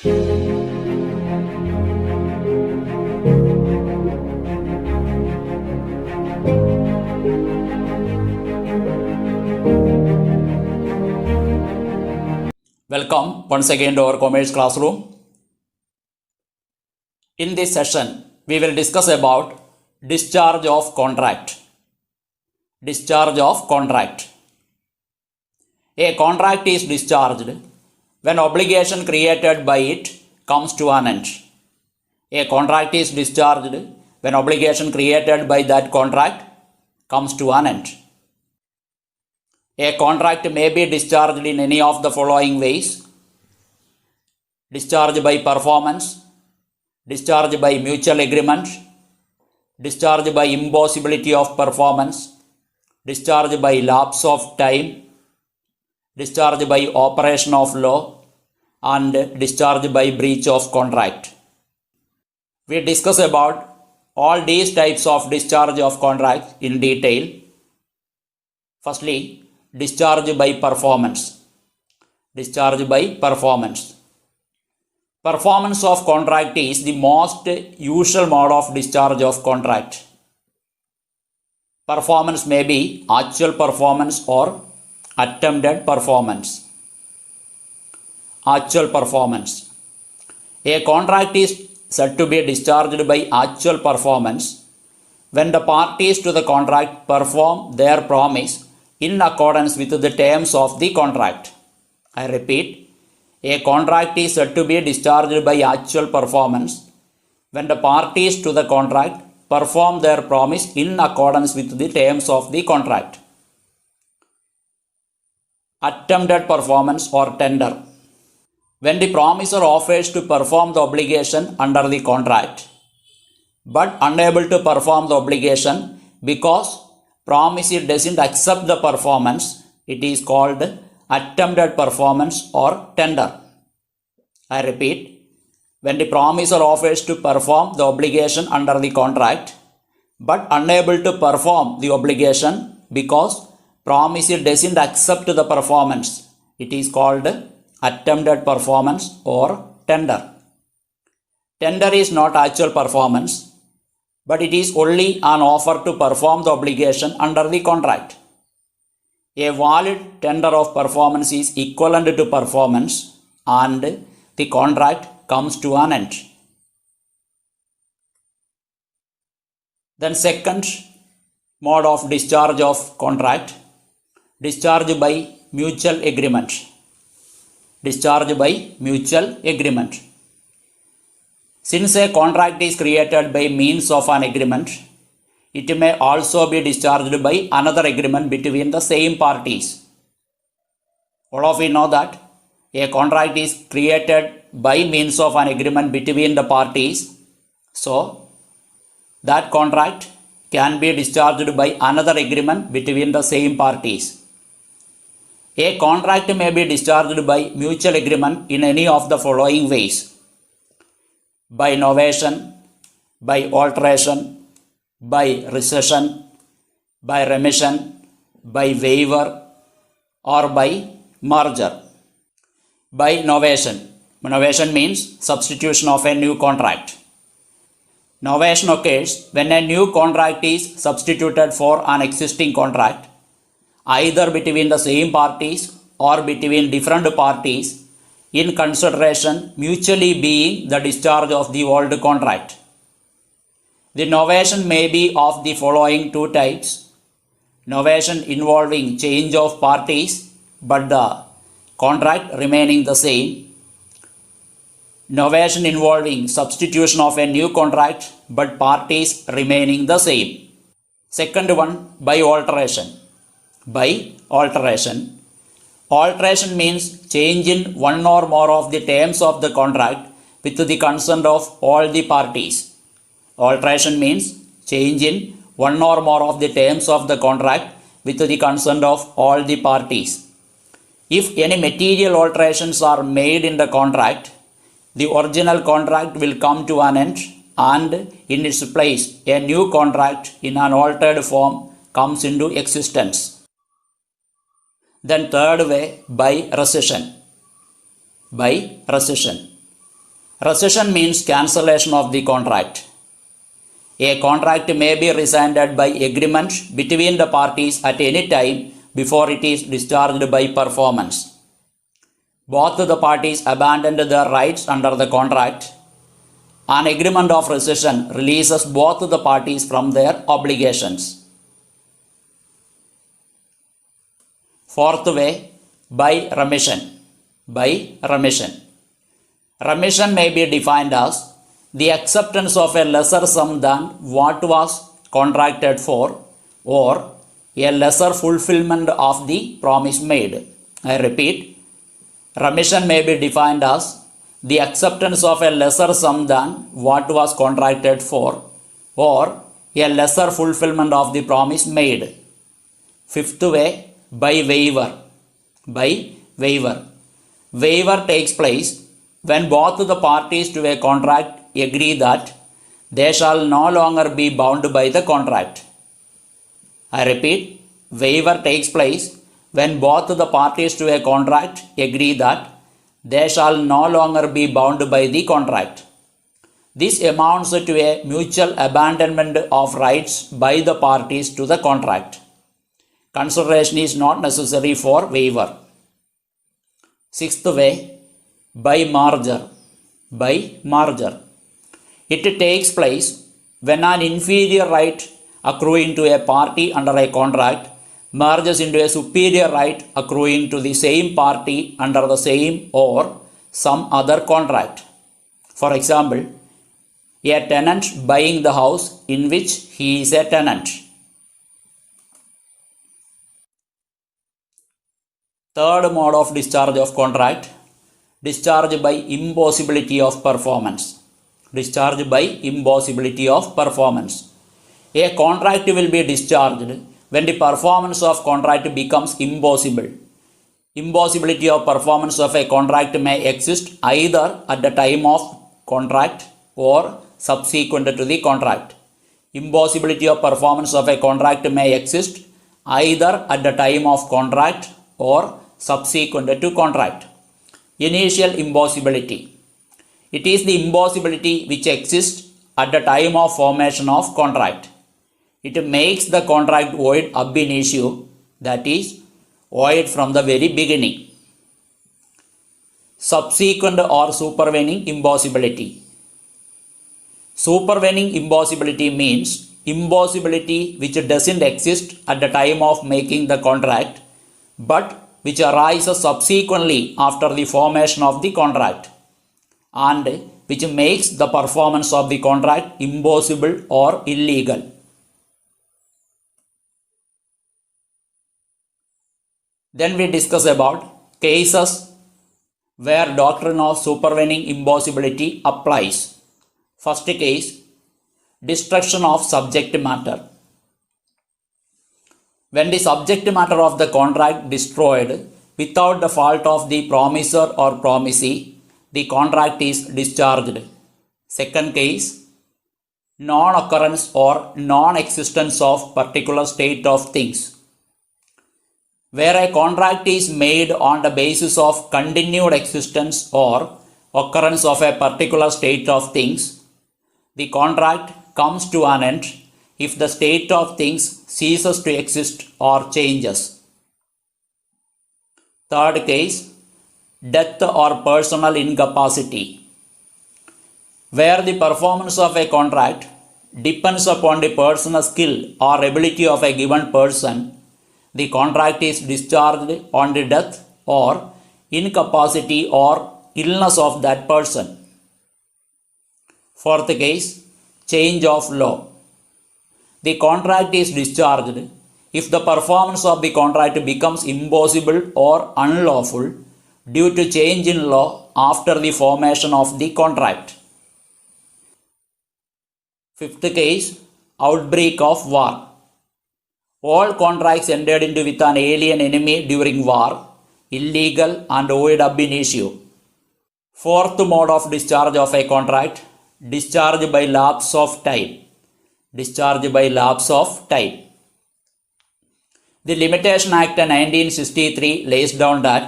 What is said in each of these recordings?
Welcome once again to our commerce classroom. In this session, we will discuss about discharge of contract. Discharge of contract. A contract is discharged when obligation created by it comes to an end. A contract is discharged when obligation created by that contract comes to an end. A contract may be discharged in any of the following ways: discharge by performance, discharge by mutual agreement, discharge by impossibility of performance, discharge by lapse of time, discharge by operation of law, and discharge by breach of contract. We discuss about all these types of discharge of contract in detail. Firstly, discharge by performance. Discharge by performance. Performance of contract is the most usual mode of discharge of contract. Performance may be actual performance or attempted performance. Actual performance. A contract is said to be discharged by actual performance when the parties to the contract perform their promise in accordance with the terms of the contract. I repeat, a contract is said to be discharged by actual performance when the parties to the contract perform their promise in accordance with the terms of the contract. Attempted performance or tender. When the promisor offers to perform the obligation under the contract but unable to perform the obligation because promisor doesn't accept the performance, it is called attempted performance or tender. I repeat, when the promisor offers to perform the obligation under the contract but unable to perform the obligation because promisor doesn't accept the performance, it is called attempted performance or tender. Tender is not actual performance, but it is only an offer to perform the obligation under the contract. A valid tender of performance is equivalent to performance and the contract comes to an end. Then second mode of discharge of contract, discharge by mutual agreement. Discharge by mutual agreement. Since a contract is created by means of an agreement, it may also be discharged by another agreement between the same parties. All of you know that a contract is created by means of an agreement between the parties. So, that contract can be discharged by another agreement between the same parties. A contract may be discharged by mutual agreement in any of the following ways: by novation, by alteration, by rescission, by remission, by waiver, or by merger. By novation. Novation means substitution of a new contract. Novation occurs when a new contract is substituted for an existing contract, either between the same parties or between different parties, in consideration mutually being the discharge of the old contract. The novation may be of the following two types: novation involving change of parties but the contract remaining the same; novation involving substitution of a new contract but parties remaining the same. Second one, by alteration. By alteration. Alteration means change in one or more of the terms of the contract with the consent of all the parties. Alteration means change in one or more of the terms of the contract with the consent of all the parties. If any material alterations are made in the contract, the original contract will come to an end and in its place a new contract in an altered form comes into existence. Then third way, by rescission. By rescission. Rescission means cancellation of the contract. A contract may be rescinded by agreement between the parties at any time before it is discharged by performance. Both the parties abandoned their rights under the contract. An agreement of rescission releases both the parties from their obligations. Fourth way, by remission. By remission. Remission may be defined as the acceptance of a lesser sum than what was contracted for, or a lesser fulfillment of the promise made. I repeat, remission may be defined as the acceptance of a lesser sum than what was contracted for, or a lesser fulfillment of the promise made. Fifth way, by waiver. By waiver. Waiver takes place when both the parties to a contract agree that they shall no longer be bound by the contract. I repeat, waiver takes place when both the parties to a contract agree that they shall no longer be bound by the contract. This amounts to a mutual abandonment of rights by the parties to the contract. Consideration is not necessary for waiver. Sixth way, by merger. By merger. It takes place when an inferior right accruing to a party under a contract merges into a superior right accruing to the same party under the same or some other contract. For example, a tenant buying the house in which he is a tenant. Third mode of discharge of contract, discharge by impossibility of performance. Discharge by impossibility of performance. A contract will be discharged when the performance of contract becomes impossible. Impossibility of performance of a contract may exist either at the time of contract or subsequent to the contract. Impossibility of performance of a contract may exist either at the time of contract or subsequent to contract. Initial impossibility. It is the impossibility which exists at the time of formation of contract. It makes the contract void ab initio, that is, void from the very beginning. Subsequent or supervening impossibility. Supervening impossibility means impossibility which doesn't exist at the time of making the contract, but which arises subsequently after the formation of the contract, and which makes the performance of the contract impossible or illegal. Then we discuss about cases where doctrine of supervening impossibility applies. First case, destruction of subject matter. When the subject matter of the contract destroyed without the fault of the promisor or promisee, the contract is discharged. Second case, non-occurrence or non-existence of particular state of things. Where a contract is made on the basis of continued existence or occurrence of a particular state of things, the contract comes to an end if the state of things ceases to exist or changes. Third case, death or personal incapacity. Where the performance of a contract depends upon the personal skill or ability of a given person, the contract is discharged on the death or incapacity or illness of that person. Fourth case, change of law. The contract is discharged if the performance of the contract becomes impossible or unlawful due to change in law after the formation of the contract. Fifth case, outbreak of war. All contracts entered into with an alien enemy during war, illegal and void ab initio. Fourth mode of discharge of a contract, discharge by lapse of time. Discharge by lapse of time. The Limitation Act 1963 lays down that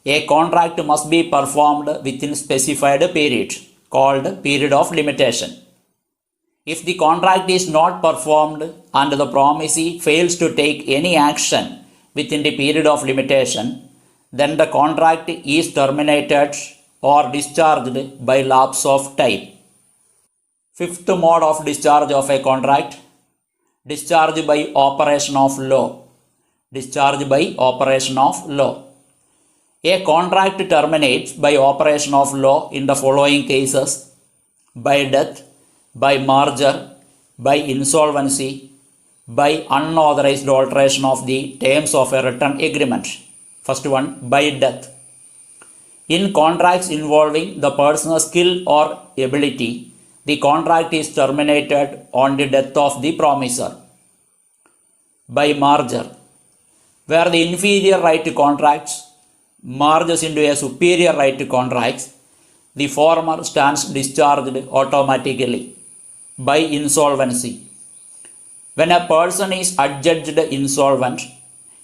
a contract must be performed within specified period. called period of limitation. If the contract is not performed and the promisee fails to take any action within the period of limitation, then the contract is terminated or discharged by lapse of time. Fifth mode of discharge of a contract, discharge by operation of law. Discharge by operation of law. A contract terminates by operation of law in the following cases: by death, by merger, by insolvency, by unauthorized alteration of the terms of a written agreement. First one, by death. In contracts involving the person's skill or ability, the contract is terminated on the death of the promiser. By merger, where the inferior right to contracts merges into a superior right to contracts, the former stands discharged automatically. By insolvency, when a person is adjudged insolvent,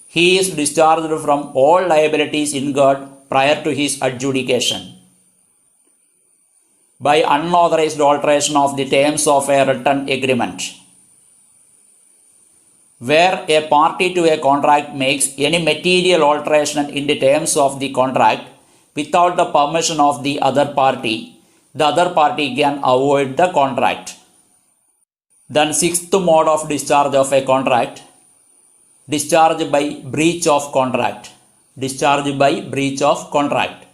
he is discharged from all liabilities incurred prior to his adjudication. By unauthorized alteration of the terms of a written agreement, where a party to a contract makes any material alteration in the terms of the contract without the permission of the other party can avoid the contract. Then sixth mode of discharge of a contract, discharge by breach of contract. Discharge by breach of contract.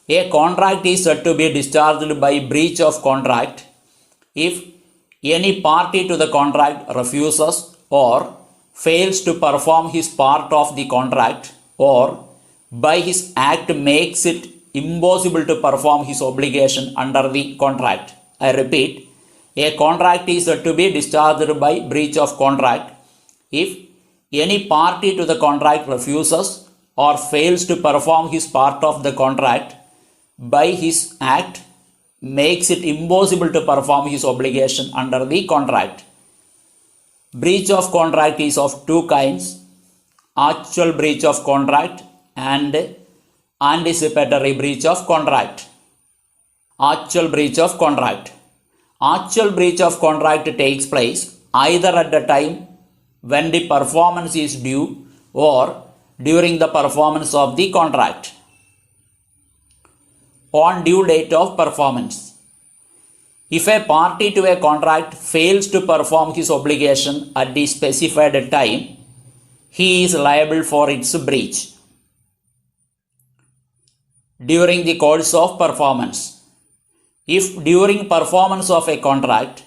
A contract is said to be discharged by breach of contract if any party to the contract refuses or fails to perform his part of the contract, or by his act makes it impossible to perform his obligation under the contract. I repeat, a contract is said to be discharged by breach of contract if any party to the contract refuses or fails to perform his part of the contract, by his act makes it impossible to perform his obligation under the contract. Breach of contract is of two kinds: actual breach of contract and anticipatory breach of contract. Actual breach of contract. Actual breach of contract takes place either at the time when the performance is due or during the performance of the contract. On due date of performance, if a party to a contract fails to perform his obligation at the specified time, he is liable for its breach. During the course of performance, if during performance of a contract,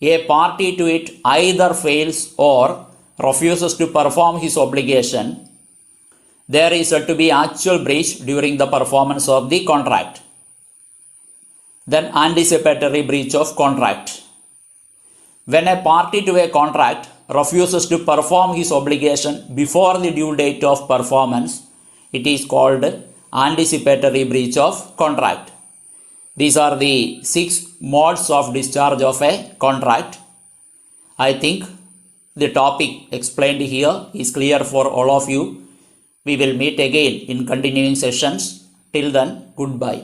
a party to it either fails or refuses to perform his obligation, there is said to be actual breach during the performance of the contract. Then anticipatory breach of contract. When a party to a contract refuses to perform his obligation before the due date of performance, it is called anticipatory breach of contract. These are the 6 modes of discharge of a contract. I think the topic explained here is clear for all of you. We will meet again in continuing sessions. Till then, goodbye.